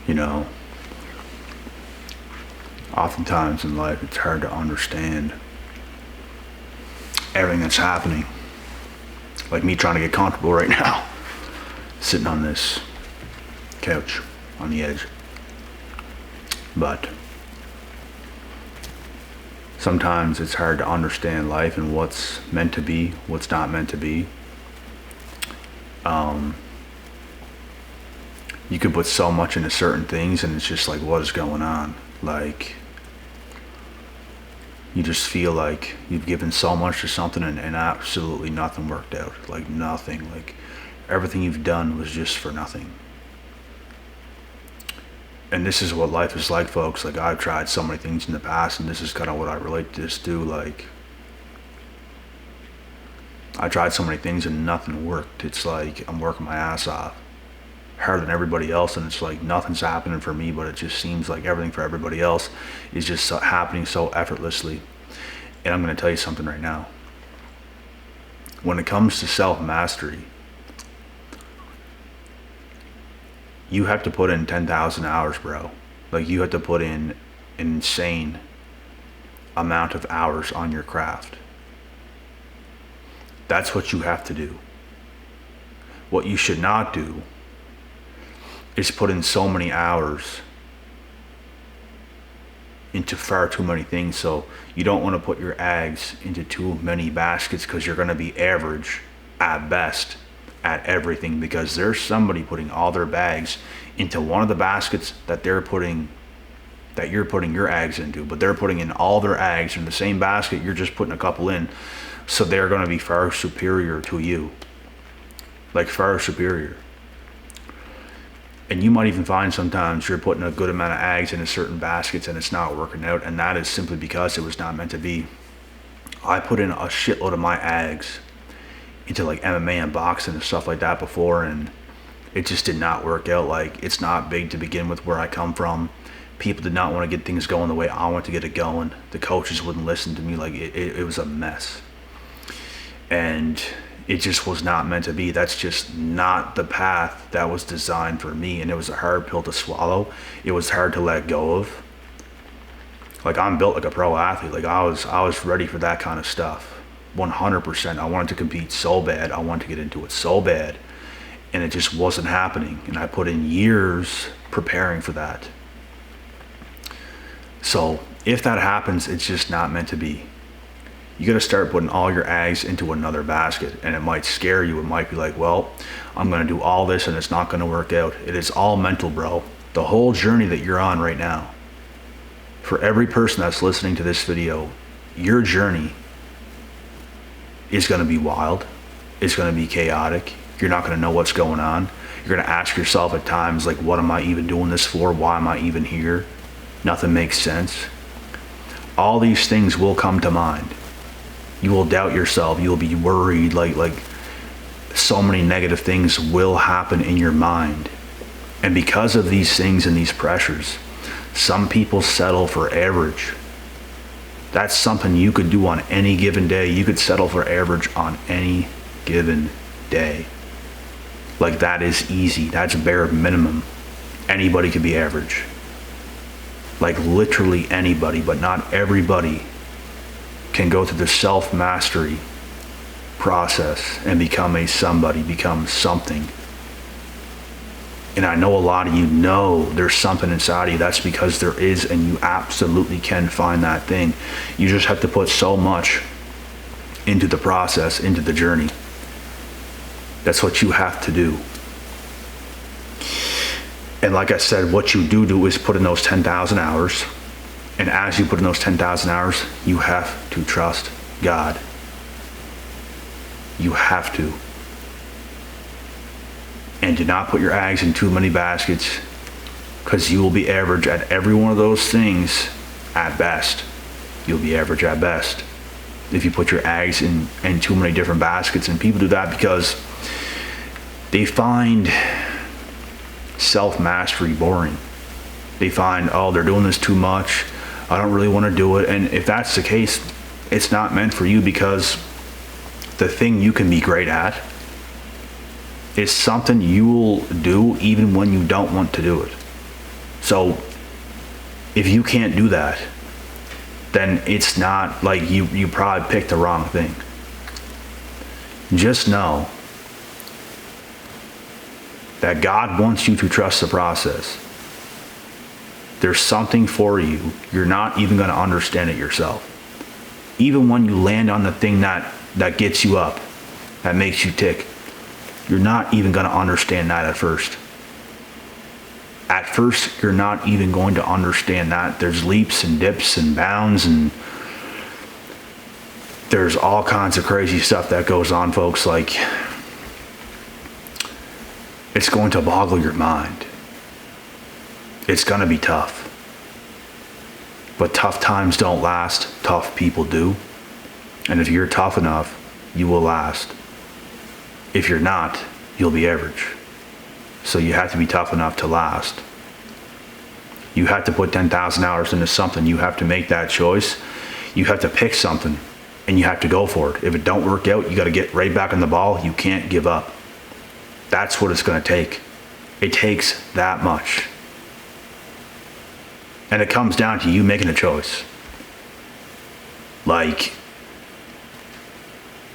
You know, oftentimes in life it's hard to understand everything that's happening. Like me trying to get comfortable right now, sitting on this couch on the edge. But sometimes it's hard to understand life and what's meant to be, what's not meant to be. You can put so much into certain things and it's just like, what is going on? Like, you just feel like you've given so much to something and absolutely nothing worked out. Like nothing. Like everything you've done was just for nothing. And this is what life is like, folks. Like I've tried so many things in the past and this is kind of what I relate to this to. Like I tried so many things and nothing worked. It's like I'm working my ass off harder than everybody else and it's like nothing's happening for me, but it just seems like everything for everybody else is just happening so effortlessly. And I'm going to tell you something right now. When it comes to self-mastery, you have to put in 10,000 hours, bro. Like you have to put in an insane amount of hours on your craft. That's what you have to do. What you should not do is put in so many hours into far too many things. So you don't want to put your eggs into too many baskets because you're going to be average at best at everything, because there's somebody putting all their bags into one of the baskets that you're putting your eggs into, but they're putting in all their eggs in the same basket. You're just putting a couple in, so they're going to be far superior to you, like far superior. And you might even find sometimes you're putting a good amount of eggs into certain baskets and it's not working out, and that is simply because it was not meant to be. I put in a shitload of my eggs into like MMA and boxing and stuff like that before, and it just did not work out. Like it's not big to begin with where I come from. People did not want to get things going the way I want to get it going. The coaches wouldn't listen to me. Like it was a mess. And it just was not meant to be. That's just not the path that was designed for me. And it was a hard pill to swallow. It was hard to let go of. Like I'm built like a pro athlete. Like I was ready for that kind of stuff. 100%. I wanted to compete so bad. I wanted to get into it so bad. And it just wasn't happening. And I put in years preparing for that. So if that happens, it's just not meant to be. You got to start putting all your eggs into another basket, and it might scare you. It might be like, well, I'm going to do all this and it's not going to work out. It is all mental, bro. The whole journey that you're on right now, for every person that's listening to this video, your journey is going to be wild. It's going to be chaotic. You're not going to know what's going on. You're going to ask yourself at times, like, what am I even doing this for? Why am I even here? Nothing makes sense. All these things will come to mind. You will doubt yourself. You'll be worried. Like so many negative things will happen in your mind. And because of these things and these pressures, some people settle for average. That's something you could do on any given day. You could settle for average on any given day. Like that is easy. That's bare minimum. Anybody could be average. Like literally anybody, but not everybody can go through the self-mastery process and become a somebody, become something. And I know a lot of you know there's something inside of you. That's because there is, and you absolutely can find that thing. You just have to put so much into the process, into the journey. That's what you have to do. And like I said, what you do is put in those 10,000 hours. And as you put in those 10,000 hours, you have to trust God. You have to. And do not put your eggs in too many baskets, because you will be average at every one of those things at best. You'll be average at best if you put your eggs in too many different baskets. And people do that because they find self-mastery boring. They find, oh, they're doing this too much. I don't really want to do it. And if that's the case, it's not meant for you, because the thing you can be great at is something you will do even when you don't want to do it. So if you can't do that, then it's not like you probably picked the wrong thing. Just know that God wants you to trust the process. There's something for you. You're not even going to understand it yourself. Even when you land on the thing that gets you up, that makes you tick, you're not even going to understand that at first. At first, you're not even going to understand that. There's leaps and dips and bounds, and there's all kinds of crazy stuff that goes on, folks. Like, it's going to boggle your mind. It's going to be tough. But tough times don't last. Tough people do. And if you're tough enough, you will last. If you're not, you'll be average. So you have to be tough enough to last. You have to put 10,000 hours into something. You have to make that choice. You have to pick something, and you have to go for it. If it don't work out, you got to get right back on the ball. You can't give up. That's what it's going to take. It takes that much. And it comes down to you making a choice. Like,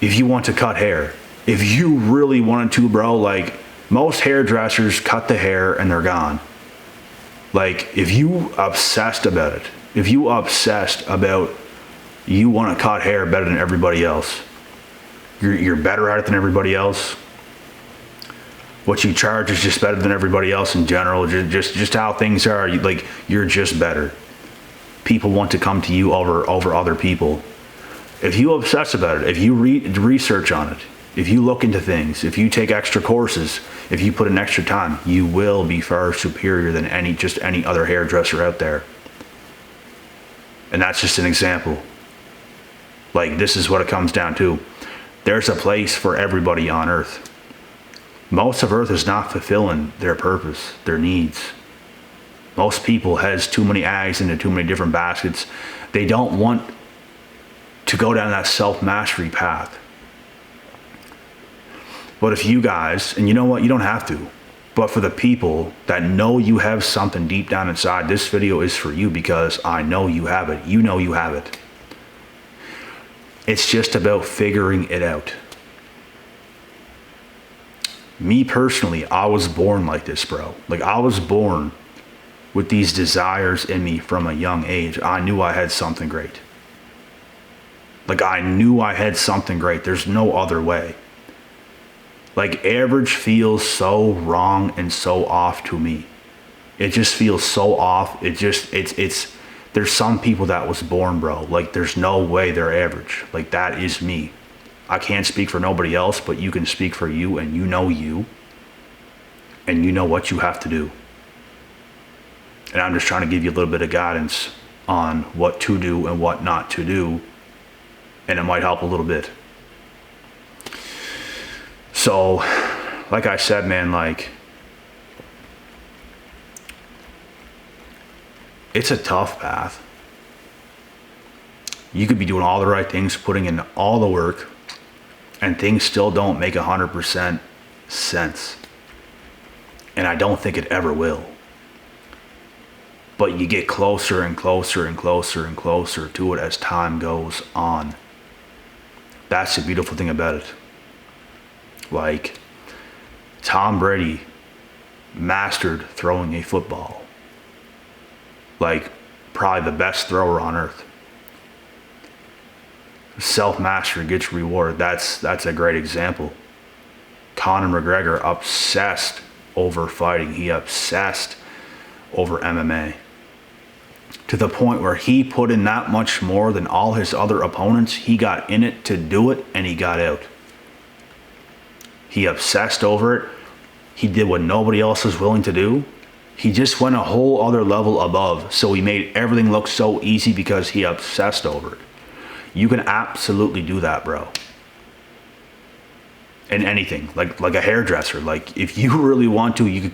if you want to cut hair, if you really wanted to, bro, like, most hairdressers cut the hair and they're gone. Like, if you obsessed about it, if you obsessed about you want to cut hair better than everybody else, you're better at it than everybody else. What you charge is just better than everybody else in general. Just how things are. You're just better. People want to come to you over other people. If you obsess about it, if you research on it, if you look into things, if you take extra courses, if you put in extra time, you will be far superior than any other hairdresser out there. And that's just an example. Like, this is what it comes down to. There's a place for everybody on earth. Most of earth is not fulfilling their purpose, their needs. Most people has too many eggs into too many different baskets. They don't want to go down that self-mastery path. But if you guys, and you know what, you don't have to, but for the people that know you have something deep down inside, this video is for you, because I know you have it. You know you have it. It's just about figuring it out. Me personally, I was born like this, bro. Like, I was born with these desires in me from a young age. I knew I had something great. Like, I knew I had something great. There's no other way. Like, average feels so wrong and so off to me. It just feels so off. It's there's some people that was born, bro. Like, there's no way they're average. Like, that is me. I can't speak for nobody else, but you can speak for you, and you know you. And you know what you have to do. And I'm just trying to give you a little bit of guidance on what to do and what not to do. And it might help a little bit. So, like I said, man, like, it's a tough path. You could be doing all the right things, putting in all the work, and things still don't make 100% sense. And I don't think it ever will. But you get closer and closer and closer and closer to it as time goes on. That's the beautiful thing about it. Like, Tom Brady mastered throwing a football. Like, probably the best thrower on earth. Self-mastery gets rewarded. That's a great example. Conor McGregor obsessed over fighting. He obsessed over MMA. To the point where he put in that much more than all his other opponents. He got in it to do it, and he got out. He obsessed over it. He did what nobody else was willing to do. He just went a whole other level above. So he made everything look so easy because he obsessed over it. You can absolutely do that, bro. In anything, like a hairdresser. Like, if you really want to, you could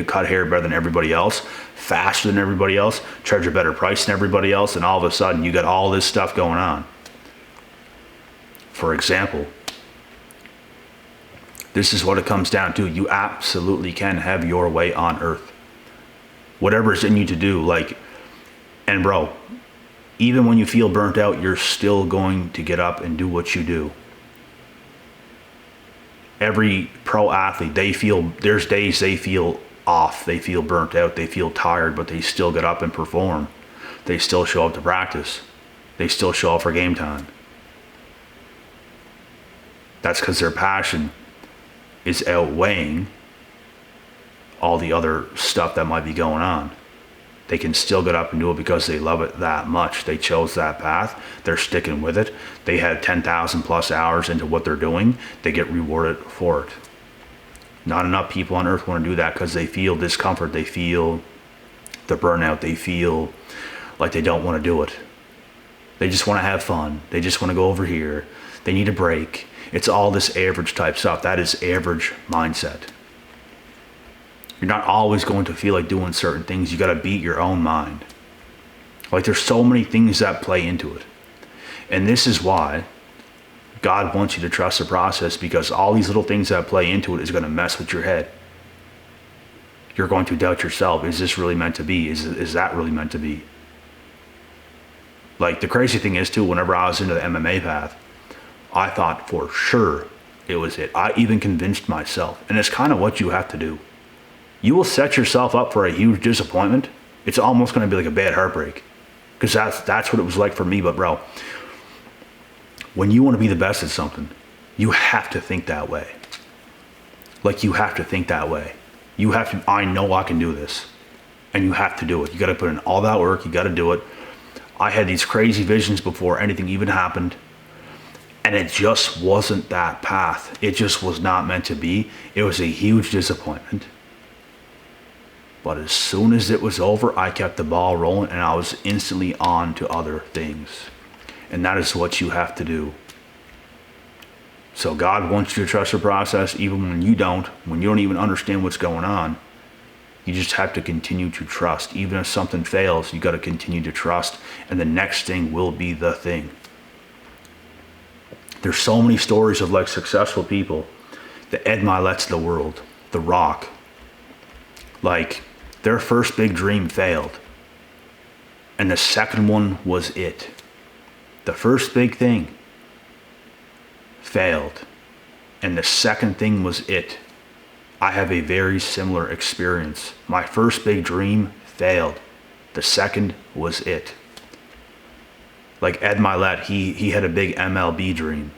cut hair better than everybody else, faster than everybody else, charge a better price than everybody else, and all of a sudden you got all this stuff going on. For example, this is what it comes down to. You absolutely can have your way on earth. whatever's in you to do. Like, and bro, even when you feel burnt out, you're still going to get up and do what you do. Every pro athlete, there's days they feel off, they feel burnt out, they feel tired, but they still get up and perform. They still show up to practice. They still show up for game time. That's because their passion is outweighing all the other stuff that might be going on. They can still get up and do it because they love it that much. They chose that path. They're sticking with it. They had 10,000 plus hours into what they're doing. They get rewarded for it. Not enough people on earth want to do that because they feel discomfort. They feel the burnout. They feel like they don't want to do it. They just want to have fun. They just want to go over here. They need a break. It's all this average type stuff. That is average mindset. You're not always going to feel like doing certain things. You got to beat your own mind. Like, there's so many things that play into it. And this is why God wants you to trust the process, because all these little things that play into it is going to mess with your head. You're going to doubt yourself. Is this really meant to be? Is that really meant to be? Like, the crazy thing is too, whenever I was into the MMA path, I thought for sure it was it. I even convinced myself. And it's kind of what you have to do. You will set yourself up for a huge disappointment. It's almost going to be like a bad heartbreak. Because that's what it was like for me. But bro, when you want to be the best at something, you have to think that way. Like, you have to think that way. You have to, I know I can do this. And you have to do it. You got to put in all that work. You got to do it. I had these crazy visions before anything even happened. And it just wasn't that path. It just was not meant to be. It was a huge disappointment. But as soon as it was over, I kept the ball rolling and I was instantly on to other things. And that is what you have to do. So God wants you to trust the process even when you don't even understand what's going on. You just have to continue to trust. Even if something fails, you got to continue to trust. And the next thing will be the thing. There's so many stories of like successful people. The Ed Milet's of the world. The Rock. Like, their first big dream failed. And the second one was it. The first big thing failed. And the second thing was it. I have a very similar experience. My first big dream failed. The second was it. Like Ed Milet, he had a big MLB dream.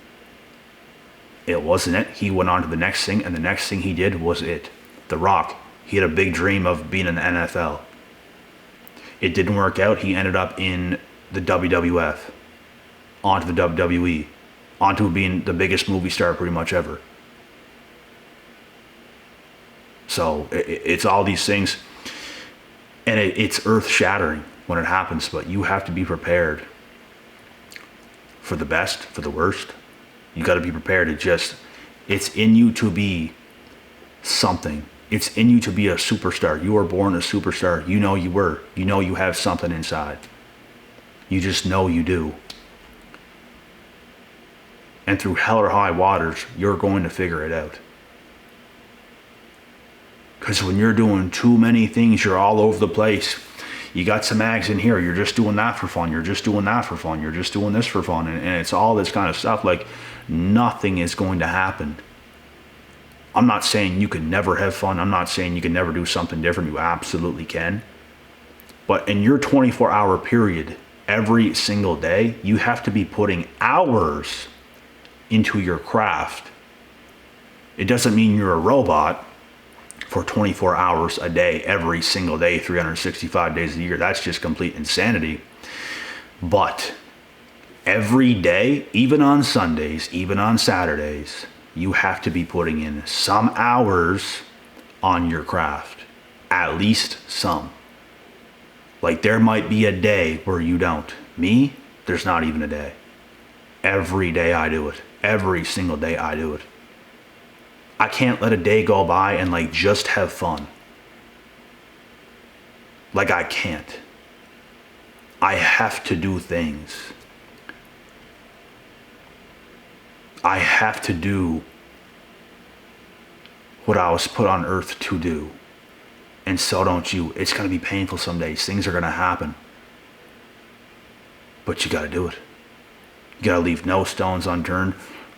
It wasn't it. He went on to the next thing, and the next thing he did was it. The Rock, he had a big dream of being in the NFL. It didn't work out. He ended up in the WWF, onto the WWE, onto being the biggest movie star pretty much ever. So it's all these things, and it's earth-shattering when it happens, but you have to be prepared for the best, for the worst. You got to be prepared to it's in you to be something. It's in you to be a superstar. You were born a superstar. You know you were. You know you have something inside. You just know you do. And through hell or high waters, you're going to figure it out. Because when you're doing too many things, you're all over the place. You got some mags in here. You're just doing that for fun. You're just doing that for fun. You're just doing this for fun. And it's all this kind of stuff. Like, nothing is going to happen. I'm not saying you can never have fun. I'm not saying you can never do something different. You absolutely can. But in your 24-hour period, every single day, you have to be putting hours into your craft. It doesn't mean you're a robot for 24 hours a day, every single day, 365 days a year. That's just complete insanity. But every day, even on Sundays, even on Saturdays, you have to be putting in some hours on your craft. At least some. Like, there might be a day where you don't. Me, there's not even a day. Every day I do it. Every single day I do it. I can't let a day go by and like just have fun. Like, I can't. I have to do things. I have to do what I was put on earth to do. and so don't you. It's going to be painful some days. Things are going to happen. But you got to do it. You got to leave no stones unturned.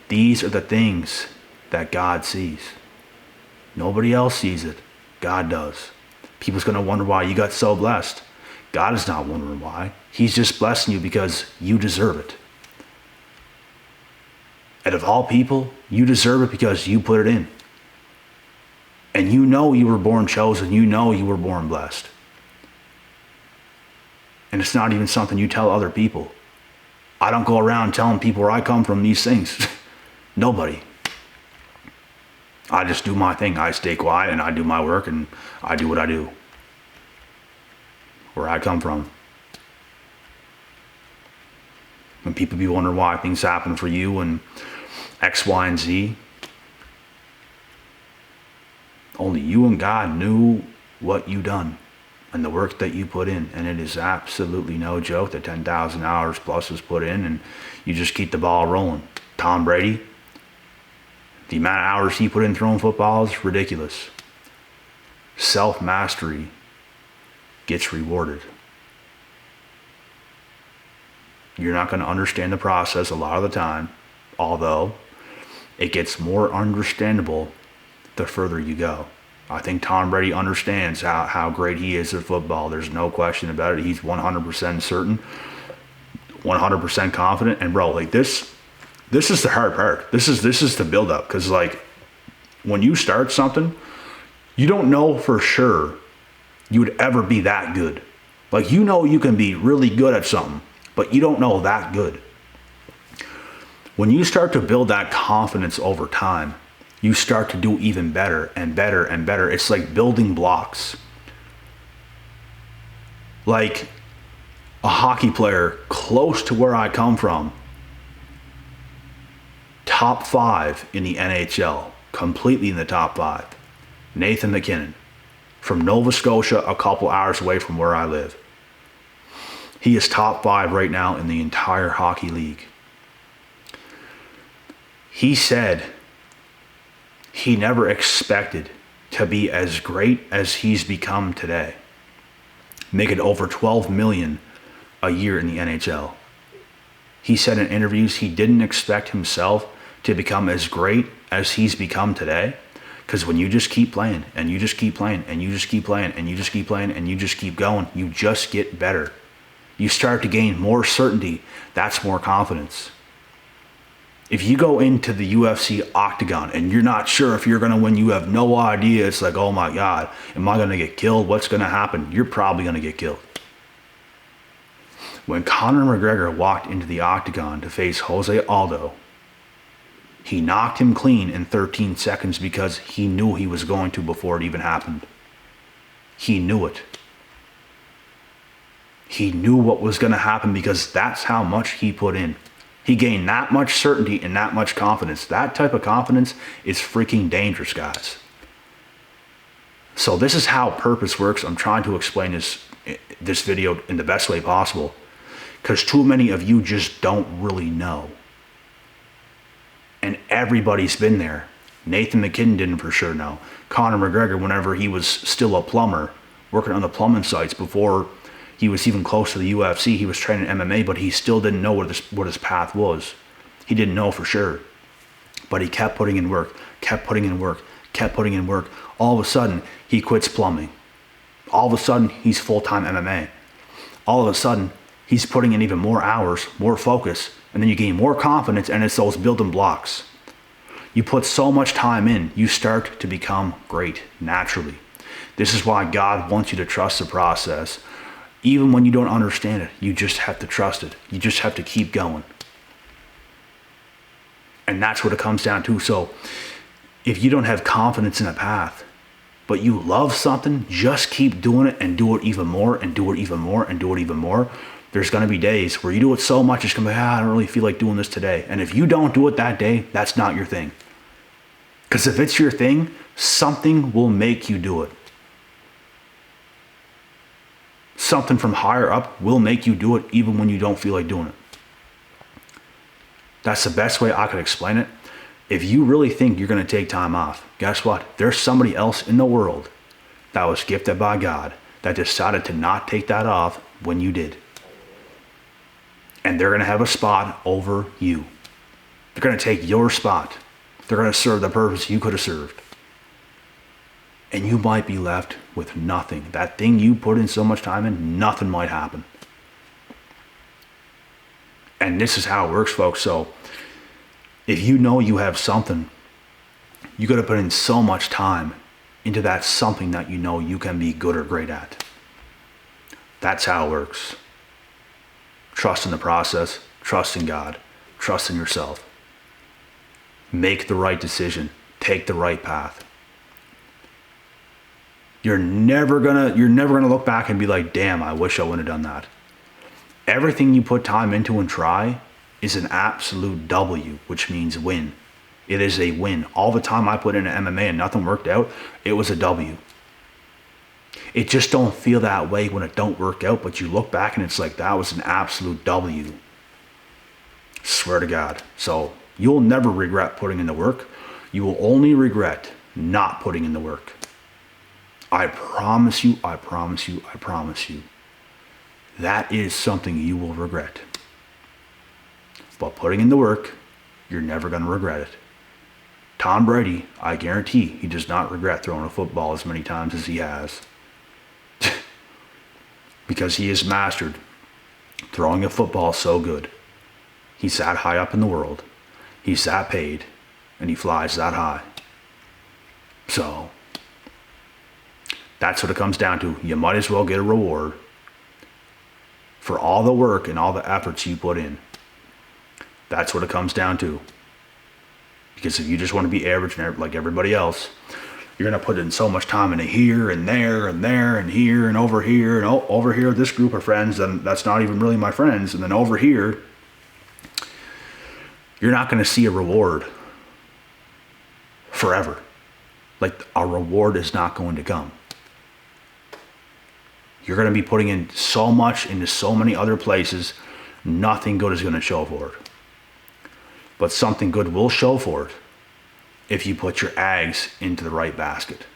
These are the things that God sees. Nobody else sees it. God does. People's going to wonder why you got so blessed. God is not wondering why. He's just blessing you because you deserve it. And of all people, you deserve it because you put it in. And you know you were born chosen. You know you were born blessed. And it's not even something you tell other people. I don't go around telling people where I come from these things. Nobody. I just do my thing. I stay quiet and I do my work and I do what I do. Where I come from. When people be wondering why things happen for you and X, Y, and Z, only you and God knew what you done and the work that you put in. And it is absolutely no joke that 10,000 hours plus is put in and you just keep the ball rolling. Tom Brady, the amount of hours he put in throwing football is ridiculous. Self-mastery gets rewarded. You're not going to understand the process a lot of the time, although it gets more understandable the further you go. I think Tom Brady understands how great he is at football. There's no question about it. He's 100% certain, 100% confident. And bro, like this is the hard part. This is the build up. Cause like when you start something, you don't know for sure you would ever be that good. Like, you know, you can be really good at something, but you don't know that good. When you start to build that confidence over time, you start to do even better and better and better. It's like building blocks. Like a hockey player close to where I come from, top 5 in the NHL, completely in the top 5. Nathan MacKinnon, from Nova Scotia, a couple hours away from where I live. He is top 5 right now in the entire hockey league. He said he never expected to be as great as he's become today, making over $12 million a year in the NHL. He said in interviews he didn't expect himself to become as great as he's become today, because when you just keep playing and you just keep playing and you just keep playing and you just keep playing and you just keep going, you just get better. You start to gain more certainty. That's more confidence. If you go into the UFC octagon and you're not sure if you're going to win, you have no idea. It's like, oh my God, am I going to get killed? What's going to happen? You're probably going to get killed. When Conor McGregor walked into the octagon to face Jose Aldo, he knocked him clean in 13 seconds because he knew he was going to before it even happened. He knew it. He knew what was going to happen because that's how much he put in. He gained that much certainty and that much confidence. That type of confidence is freaking dangerous, guys. So this is how purpose works. I'm trying to explain this video in the best way possible, because too many of you just don't really know. And everybody's been there. Nathan MacKinnon didn't for sure know. Conor McGregor, whenever he was still a plumber, working on the plumbing sites before he was even close to the UFC, he was training MMA, but he still didn't know what his path was. He didn't know for sure. But he kept putting in work, kept putting in work, kept putting in work. All of a sudden, he quits plumbing. All of a sudden, he's full-time MMA. All of a sudden, he's putting in even more hours, more focus, and then you gain more confidence, and it's those building blocks. You put so much time in, you start to become great naturally. This is why God wants you to trust the process. Even when you don't understand it, you just have to trust it. You just have to keep going. And that's what it comes down to. So if you don't have confidence in a path, but you love something, just keep doing it and do it even more and do it even more and do it even more. There's going to be days where you do it so much, it's going to be, I don't really feel like doing this today. And if you don't do it that day, that's not your thing. Because if it's your thing, something will make you do it. Something from higher up will make you do it even when you don't feel like doing it. That's the best way I could explain it. If you really think you're going to take time off, guess what? There's somebody else in the world that was gifted by God that decided to not take that off when you did. And they're going to have a spot over you. They're going to take your spot. They're going to serve the purpose you could have served. And you might be left with nothing. That thing you put in so much time in, nothing might happen. And this is how it works, folks. So if you know you have something, you got to put in so much time into that something that you know you can be good or great at. That's how it works. Trust in the process, trust in God, trust in yourself. Make the right decision, take the right path. You're never gonna look back and be like, damn, I wish I would have done that. Everything you put time into and try is an absolute W, which means win. It is a win. All the time I put into MMA and nothing worked out, it was a W. It just don't feel that way when it don't work out, but you look back and it's like, that was an absolute W. Swear to God. So you'll never regret putting in the work. You will only regret not putting in the work. I promise you, I promise you, I promise you. That is something you will regret. But putting in the work, you're never going to regret it. Tom Brady, I guarantee he does not regret throwing a football as many times as he has. Because he has mastered throwing a football so good. He's that high up in the world. He's that paid. And he flies that high. So, that's what it comes down to. You might as well get a reward for all the work and all the efforts you put in. That's what it comes down to. Because if you just want to be average like everybody else, you're going to put in so much time into here and there and there and here and over here and over here, this group of friends, and that's not even really my friends. And then over here, you're not going to see a reward forever. Like, a reward is not going to come. You're going to be putting in so much into so many other places, nothing good is going to show for it. But something good will show for it if you put your eggs into the right basket.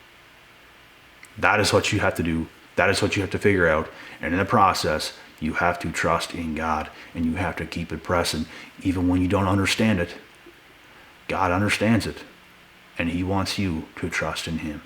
That is what you have to do. That is what you have to figure out. And in the process, you have to trust in God and you have to keep it pressing. Even when you don't understand it, God understands it. And he wants you to trust in him.